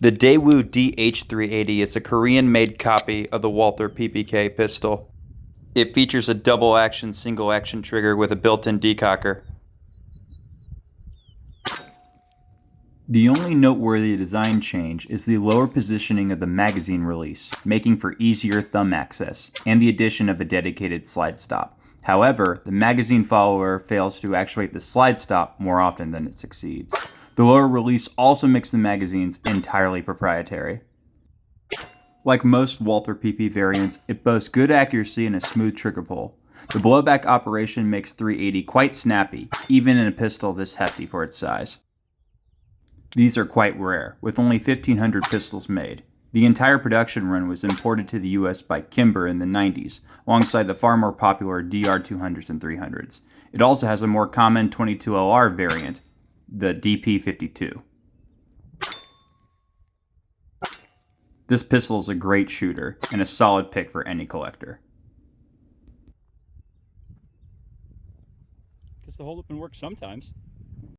The Daewoo DH-380 is a Korean-made copy of the Walther PPK pistol. It features a double-action, single-action trigger with a built-in decocker. The only noteworthy design change is the lower positioning of the magazine release, making for easier thumb access, and the addition of a dedicated slide stop. However, the magazine follower fails to actuate the slide stop more often than it succeeds. The lower release also makes the magazines entirely proprietary. Like most Walther PP variants, it boasts good accuracy and a smooth trigger pull. The blowback operation makes 380 quite snappy, even in a pistol this hefty for its size. These are quite rare, with only 1,500 pistols made. The entire production run was imported to the US by Kimber in the 90s, alongside the far more popular DR200s and 300s. It also has a more common 22LR variant, the DP52. This pistol is a great shooter, and a solid pick for any collector. Guess the hold up and work sometimes.